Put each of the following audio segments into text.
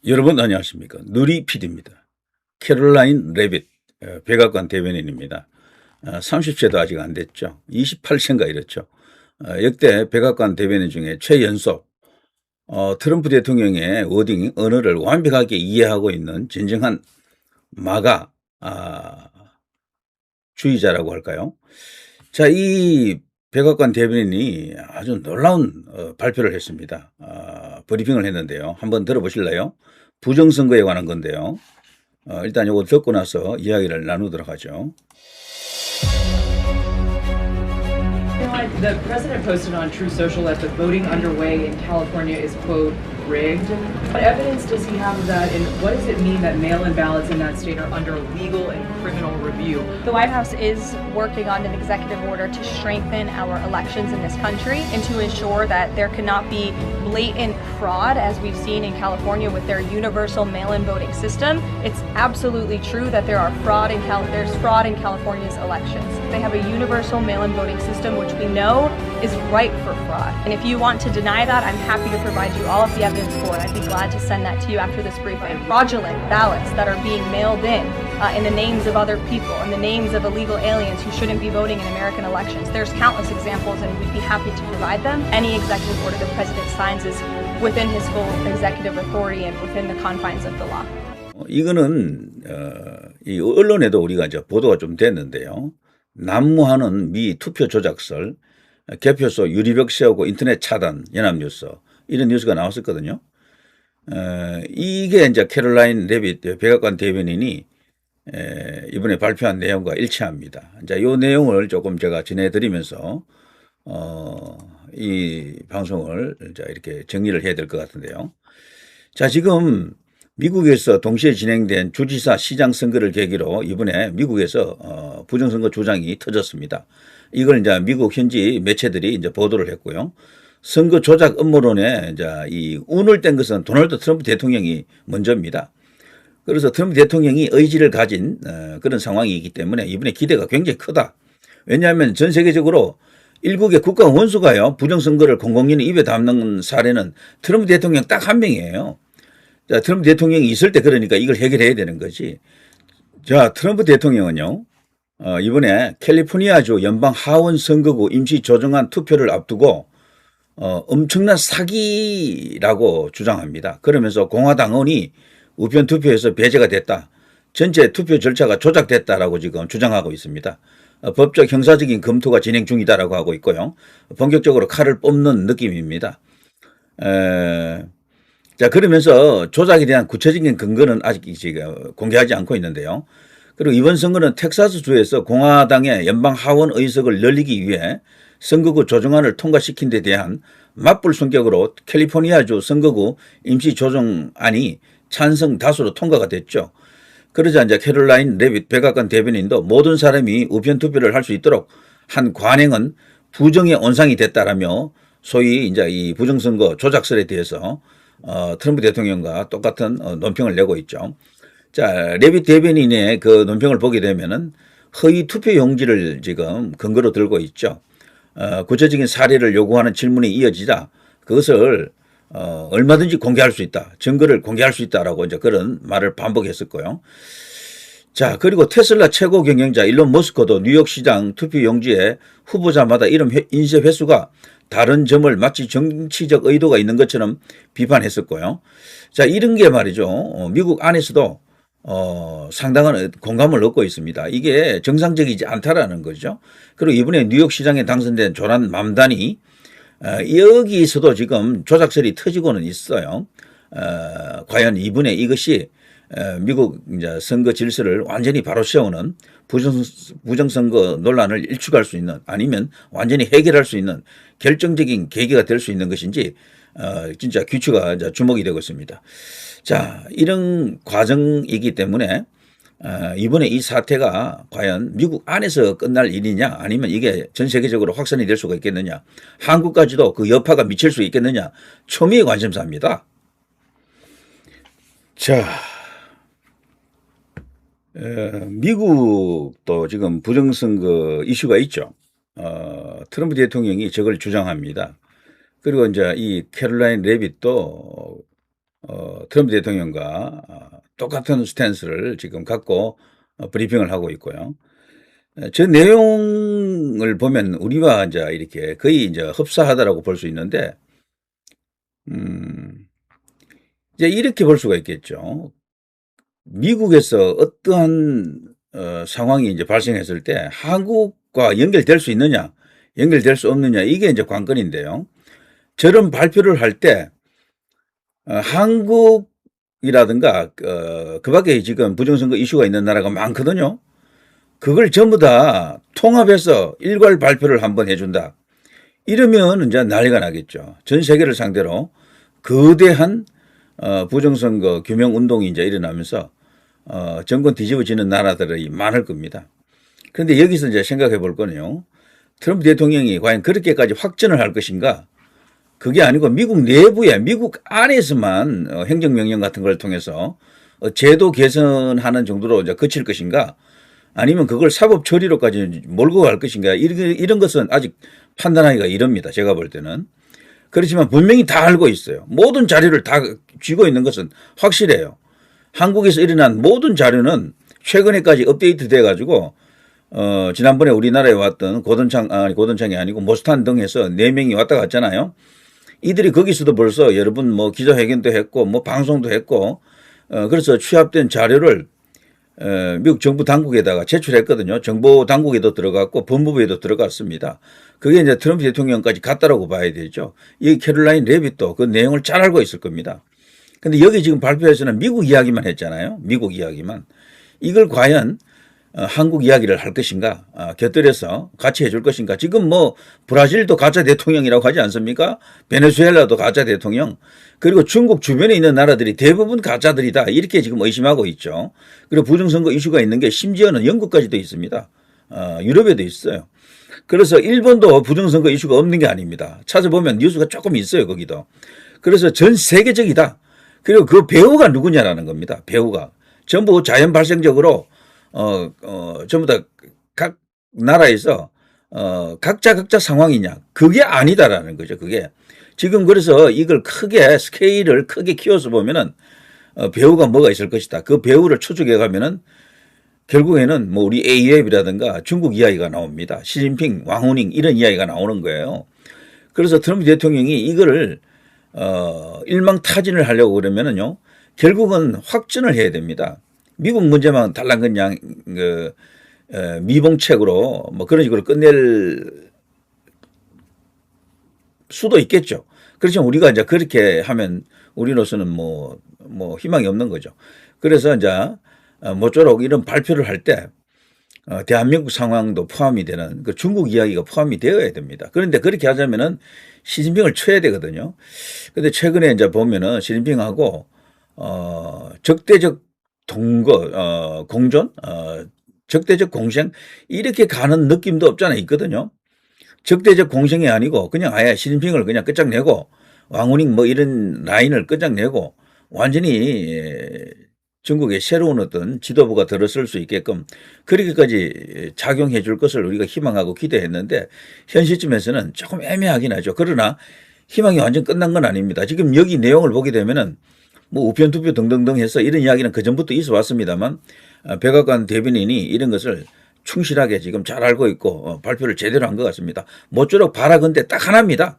여러분 안녕하십니까. 누리 PD입니다. 캐롤라인 레빗 백악관 대변인입니다. 30세도 아직 안 됐죠. 28세인가 이렇죠. 역대 백악관 대변인 중에 최연소 트럼프 대통령의 워딩 언어를 완벽하게 이해하고 있는 진정한 마가 주의자라고 할까요? 자, 이 백악관 대변인이 아주 놀라운 발표를 했습니다. 브리핑을 했는데요. 한번 들어보실래요? 부정선거에 관한 건데요. 일단 이거 듣고 나서 이야기를 나누도록 하죠. The president posted on Truth Social that the voting underway in California is, quote, rigged. What evidence does he have of that, and what does it mean that mail-in ballots in that state are under legal and criminal review? The White House is working on an executive order to strengthen our elections in this country and to ensure that there cannot be blatant fraud, as we've seen in California with their universal mail-in voting system. It's absolutely true that there's fraud in California's elections. They have a universal mail-in voting system, which we know is ripe for fraud. And if you want to deny that, I'm happy to provide you all of the evidence for it. I'd be glad to send that to you after this briefing. Fraudulent ballots that are being mailed in the names of other people, in the names of illegal aliens who shouldn't be voting in American elections. There's countless examples, and we'd be happy to provide them. Any executive order the president signs is within his full executive authority and within the confines of the law. 이거는 이 언론에도 우리가 이제 보도가 좀 됐는데요. 난무하는 미 투표 조작설, 개표소 유리벽 세우고 인터넷 차단, 연합뉴스 이런 뉴스가 나왔었거든요. 이게 이제 캐롤라인 레빗 백악관 대변인이 이번에 발표한 내용과 일치합니다. 이제 이 내용을 조금 제가 전해드리면서 이 방송을 이제 이렇게 정리를 해야 될 것 같은데요. 자, 지금 미국에서 동시에 진행된 주지사 시장 선거를 계기로 이번에 미국에서 부정선거 주장이 터졌습니다. 이걸 이제 미국 현지 매체들이 이제 보도를 했고요. 선거 조작 음모론에 이제 이 운을 뗀 것은 도널드 트럼프 대통령이 먼저입니다. 그래서 트럼프 대통령이 의지를 가진 그런 상황이기 때문에 이번에 기대가 굉장히 크다. 왜냐하면 전 세계적으로 일국의 국가 원수가요, 부정선거를 공공연히 입에 담는 사례는 트럼프 대통령 딱 한 명이에요. 자, 트럼프 대통령이 있을 때 그러니까 이걸 해결해야 되는 거지. 자, 트럼프 대통령은요, 이번에 캘리포니아주 연방 하원 선거구 임시 조정안 투표를 앞두고 엄청난 사기라고 주장합니다. 그러면서 공화당원이 우편 투표에서 배제가 됐다. 전체 투표 절차가 조작됐다라고 지금 주장하고 있습니다. 법적 형사적인 검토가 진행 중이다라고 하고 있고요. 본격적으로 칼을 뽑는 느낌입니다. 자, 그러면서 조작에 대한 구체적인 근거는 아직 지금 공개하지 않고 있는데요. 그리고 이번 선거는 텍사스 주에서 공화당의 연방 하원 의석을 늘리기 위해 선거구 조정안을 통과시킨 데 대한 맞불 성격으로 캘리포니아주 선거구 임시 조정안이 찬성 다수로 통과가 됐죠. 그러자 이제 캐롤라인 레빗 백악관 대변인도 모든 사람이 우편 투표를 할 수 있도록 한 관행은 부정의 온상이 됐다라며 소위 이제 이 부정선거 조작설에 대해서 트럼프 대통령과 똑같은 논평을 내고 있죠. 자, 레빗 대변인의 그 논평을 보게 되면은 허위 투표 용지를 지금 근거로 들고 있죠. 구체적인 사례를 요구하는 질문이 이어지자 그것을 얼마든지 공개할 수 있다. 증거를 공개할 수 있다라고 이제 그런 말을 반복했었고요. 자, 그리고 테슬라 최고 경영자 일론 머스크도 뉴욕시장 투표 용지에 후보자마다 이름 인쇄 횟수가 다른 점을 마치 정치적 의도가 있는 것처럼 비판했었고요. 자, 이런 게 말이죠. 미국 안에서도 상당한 공감을 얻고 있습니다. 이게 정상적이지 않다라는 거죠. 그리고 이번에 뉴욕시장에 당선된 조난 맘단이 여기서도 지금 조작설이 터지고는 있어요. 과연 이번에 이것이 미국 이제 선거 질서를 완전히 바로 세우는 부정선거 논란을 일축할 수 있는 아니면 완전히 해결할 수 있는 결정적인 계기가 될 수 있는 것인지 진짜 귀추가 이제 주목이 되고 있습니다. 자, 이런 과정이기 때문에 이번에 이 사태가 과연 미국 안에서 끝날 일이냐 아니면 이게 전 세계적으로 확산이 될 수가 있겠느냐, 한국까지도 그 여파가 미칠 수 있겠느냐, 초미의 관심사입니다. 자, 미국도 지금 부정선거 이슈가 있죠. 트럼프 대통령이 저걸 주장합니다. 그리고 이제 이 캐롤라인 레빗도 트럼프 대통령과 똑같은 스탠스를 지금 갖고 브리핑을 하고 있고요. 저 내용을 보면 우리와 이제 이렇게 거의 이제 흡사하다라고 볼 수 있는데, 이제 이렇게 볼 수가 있겠죠. 미국에서 어떠한 상황이 이제 발생했을 때 한국과 연결될 수 있느냐, 연결될 수 없느냐, 이게 이제 관건인데요. 저런 발표를 할 때 한국이라든가 그 밖에 지금 부정선거 이슈가 있는 나라가 많거든요. 그걸 전부 다 통합해서 일괄 발표를 한번 해준다. 이러면 이제 난리가 나겠죠. 전 세계를 상대로 거대한 부정선거 규명 운동이 이제 일어나면서 정권 뒤집어지는 나라들이 많을 겁니다. 그런데 여기서 이제 생각해 볼 거는요. 트럼프 대통령이 과연 그렇게까지 확전을 할 것인가? 그게 아니고 미국 내부에, 미국 안에서만 행정명령 같은 걸 통해서 제도 개선하는 정도로 이제 그칠 것인가? 아니면 그걸 사법 처리로까지 몰고 갈 것인가? 이런 것은 아직 판단하기가 이릅니다. 제가 볼 때는. 그렇지만 분명히 다 알고 있어요. 모든 자료를 다 쥐고 있는 것은 확실해요. 한국에서 일어난 모든 자료는 최근에까지 업데이트 돼가지고 지난번에 우리나라에 왔던 고든창이 아니고 모스탄 등에서 4명이 왔다 갔잖아요. 이들이 거기서도 벌써 여러분 뭐 기자회견도 했고 뭐 방송도 했고 그래서 취합된 자료를 미국 정부 당국에다가 제출했거든요. 정보 당국에도 들어갔고 법무부에도 들어갔습니다. 그게 이제 트럼프 대통령까지 갔다라고 봐야 되죠. 이 캐롤라인 레빗도 그 내용을 잘 알고 있을 겁니다. 근데 여기 지금 발표에서는 미국 이야기만 했잖아요. 미국 이야기만. 이걸 과연 한국 이야기를 할 것인가, 곁들여서 같이 해줄 것인가. 지금 뭐 브라질도 가짜 대통령이라고 하지 않습니까? 베네수엘라도 가짜 대통령, 그리고 중국 주변에 있는 나라들이 대부분 가짜들이다, 이렇게 지금 의심하고 있죠. 그리고 부정선거 이슈가 있는 게 심지어는 영국까지도 있습니다. 유럽에도 있어요. 그래서 일본도 부정선거 이슈가 없는 게 아닙니다. 찾아보면 뉴스가 조금 있어요, 거기도. 그래서 전 세계적이다. 그리고 그 배우가 누구냐라는 겁니다. 배우가 전부 자연 발생적으로 전부 다 각 나라에서 각자 상황이냐, 그게 아니다라는 거죠. 그게 지금 그래서 이걸 크게 스케일을 크게 키워서 보면은 배우가 뭐가 있을 것이다. 그 배우를 추적해 가면은 결국에는 뭐 우리 A웹이라든가 중국 이야기가 나옵니다. 시진핑, 왕후닝 이런 이야기가 나오는 거예요. 그래서 트럼프 대통령이 이거를 일망타진을 하려고 그러면은요, 결국은 확전을 해야 됩니다. 미국 문제만 달랑그냥 미봉책으로 뭐 그런 식으로 끝낼 수도 있겠죠. 그렇지만 우리가 이제 그렇게 하면 우리로서는 뭐 희망이 없는 거죠. 그래서 이제 모쪼록 이런 발표를 할 때 대한민국 상황도 포함이 되는 그 중국 이야기가 포함이 되어야 됩니다. 그런데 그렇게 하자면은 시진핑을 쳐야 되거든요. 근데 최근에 이제 보면은 시진핑하고 적대적 공존, 적대적 공생 이렇게 가는 느낌도 없잖아 있거든요. 적대적 공생이 아니고 그냥 아예 시진핑을 그냥 끝장내고 왕후닝 뭐 이런 라인을 끝장내고 완전히 중국의 새로운 어떤 지도부가 들어설 수 있게끔 그렇게까지 작용해 줄 것을 우리가 희망하고 기대했는데 현 시점에서는 조금 애매하긴 하죠. 그러나 희망이 완전 끝난 건 아닙니다. 지금 여기 내용을 보게 되면은 뭐 우편투표 등등등 해서 이런 이야기는 그전부터 있어 왔습니다만 백악관 대변인이 이런 것을 충실하게 지금 잘 알고 있고 발표를 제대로 한 것 같습니다. 모쪼록 바라건대 딱 하나입니다.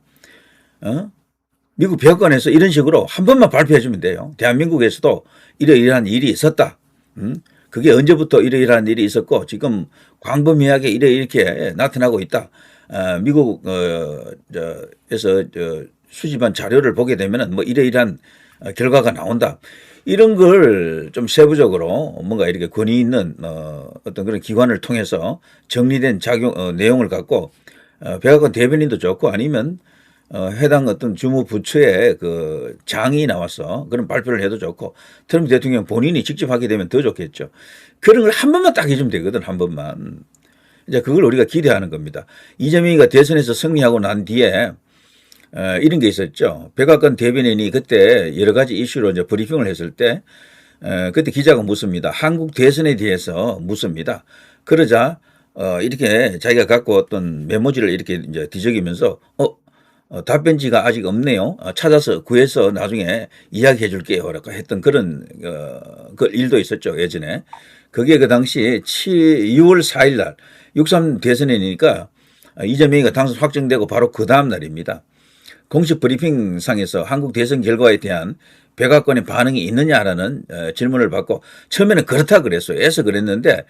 미국 백악관에서 이런 식으로 한 번만 발표해 주면 돼요. 대한민국에서도 이러이러한 일이 있었다. 그게 언제부터 이러이러한 일이 있었고 지금 광범위하게 이렇게 나타나고 있다. 미국에서 수집한 자료를 보게 되면은 뭐 이러이러한 결과가 나온다. 이런 걸 좀 세부적으로 뭔가 이렇게 권위 있는 어떤 그런 기관을 통해서 정리된 내용을 갖고 백악관 대변인도 좋고 아니면 해당 어떤 주무부처의 그 장이 나와서 그런 발표를 해도 좋고 트럼프 대통령 본인이 직접 하게 되면 더 좋겠죠. 그런 걸 한 번만 딱 해주면 되거든. 한 번만. 이제 그걸 우리가 기대하는 겁니다. 이재명이가 대선에서 승리하고 난 뒤에 이런 게 있었죠. 백악관 대변인이 그때 여러 가지 이슈로 이제 브리핑을 했을 때 그때 기자가 묻습니다. 한국 대선에 대해서 묻습니다. 그러자 이렇게 자기가 갖고 어떤 메모지를 이렇게 이제 뒤적이면서 답변지가 아직 없네요. 찾아서 구해서 나중에 이야기해 줄게요. 라고 했던 그런 그 일도 있었죠. 예전에. 그게 그 당시 6월 4일 날 6.3 대선이니까 이재명이가 당선 확정되고 바로 그 다음 날입니다. 공식 브리핑상에서 한국 대선 결과에 대한 백악관의 반응이 있느냐라는 질문을 받고 처음에는 그렇다 그랬어요. 애서 그랬는데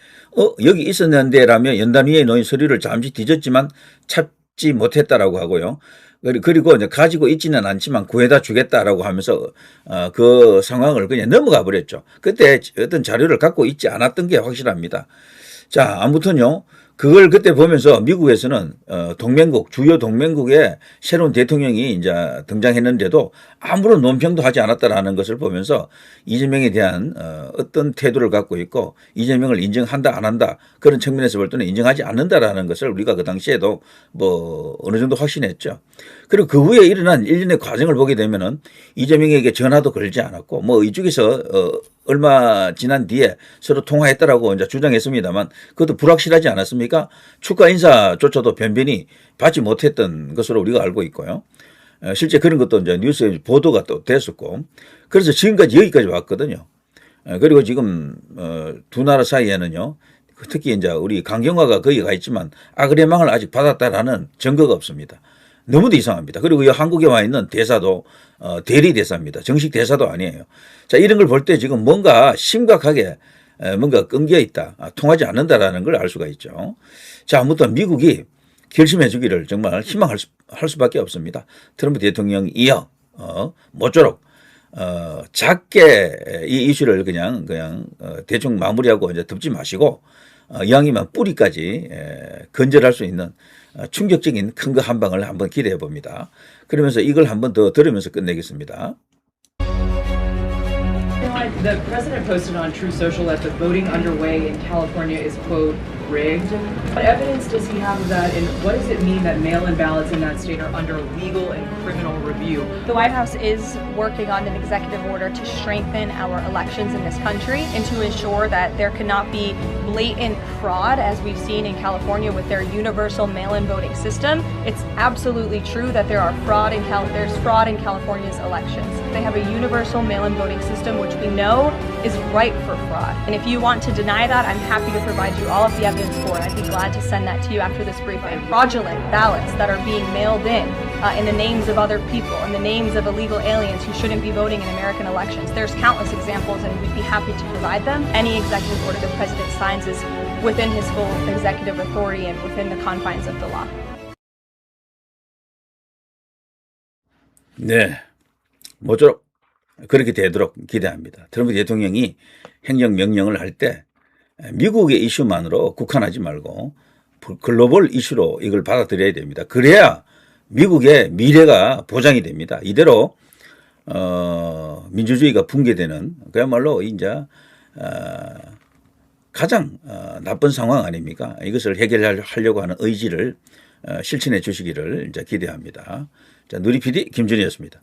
여기 있었는데라며 연단 위에 놓인 서류를 잠시 뒤졌지만 찾지 못했다라고 하고요. 그리고 이제 가지고 있지는 않지만 구해다 주겠다라고 하면서 그 상황을 그냥 넘어가 버렸죠. 그때 어떤 자료를 갖고 있지 않았던 게 확실합니다. 자, 아무튼요. 그걸 그때 보면서 미국에서는 동맹국, 주요 동맹국에 새로운 대통령이 이제 등장했는데도 아무런 논평도 하지 않았다라는 것을 보면서 이재명에 대한 어떤 태도를 갖고 있고 이재명을 인정한다 안 한다 그런 측면에서 볼 때는 인정하지 않는다라는 것을 우리가 그 당시에도 뭐 어느 정도 확신했죠. 그리고 그 후에 일어난 일련의 과정을 보게 되면은 이재명에게 전화도 걸지 않았고 뭐 이쪽에서 얼마 지난 뒤에 서로 통화했다라고 이제 주장했습니다만 그것도 불확실하지 않았습니까? 축하 인사조차도 변변히 받지 못했던 것으로 우리가 알고 있고요. 실제 그런 것도 이제 뉴스에 보도가 또 됐었고 그래서 지금까지 여기까지 왔거든요. 그리고 지금 두 나라 사이에는요. 특히 이제 우리 강경화가 거기 가 있지만 아그레망을 아직 받았다라는 증거가 없습니다. 너무도 이상합니다. 그리고 이 한국에 와 있는 대사도 대리 대사입니다. 정식 대사도 아니에요. 자, 이런 걸 볼 때 지금 뭔가 심각하게 뭔가 끈기가 있다. 통하지 않는다라는 걸 알 수가 있죠. 자, 아무튼 미국이 결심해 주기를 정말 희망할 수밖에 없습니다. 트럼프 대통령이여 모쪼록 작게 이 이슈를 그냥 대충 마무리하고 이제 덮지 마시고 이왕이면 뿌리까지 건절할 수 있는 충격적인 큰 거 한 방을 한번 기대해 봅니다. 그러면서 이걸 한번 더 들으면서 끝내겠습니다. The president posted on Truth Social that the voting underway in California is, quote, rigged. What evidence does he have of that, and what does it mean that mail-in ballots in that state are under legal and criminal review? The White House is working on an executive order to strengthen our elections in this country and to ensure that there cannot be blatant fraud as we've seen in California with their universal mail-in voting system. It's absolutely true that there's fraud in California's elections. They have a universal mail-in voting system which we know is ripe for fraud. And if you want to deny that, I'm happy to provide you all of the evidence for it. I'd be glad to send that to you after this briefing. Fraudulent ballots that are being mailed in the names of other people, in the names of illegal aliens who shouldn't be voting in American elections. There's countless examples and we'd be happy to provide them. Any executive order the president signs is within his full executive authority and within the confines of the law. 네, 모쪼록 그렇게 되도록 기대합니다. 트럼프 대통령이 행정명령을 할 때 미국의 이슈만으로 국한하지 말고 글로벌 이슈로 이걸 받아들여야 됩니다. 그래야 미국의 미래가 보장이 됩니다. 이대로 민주주의가 붕괴되는 그야말로 이제 가장 나쁜 상황 아닙니까? 이것을 해결하려고 하는 의지를 실천해 주시기를 이제 기대합니다. 자, 누리 PD 김준희였습니다.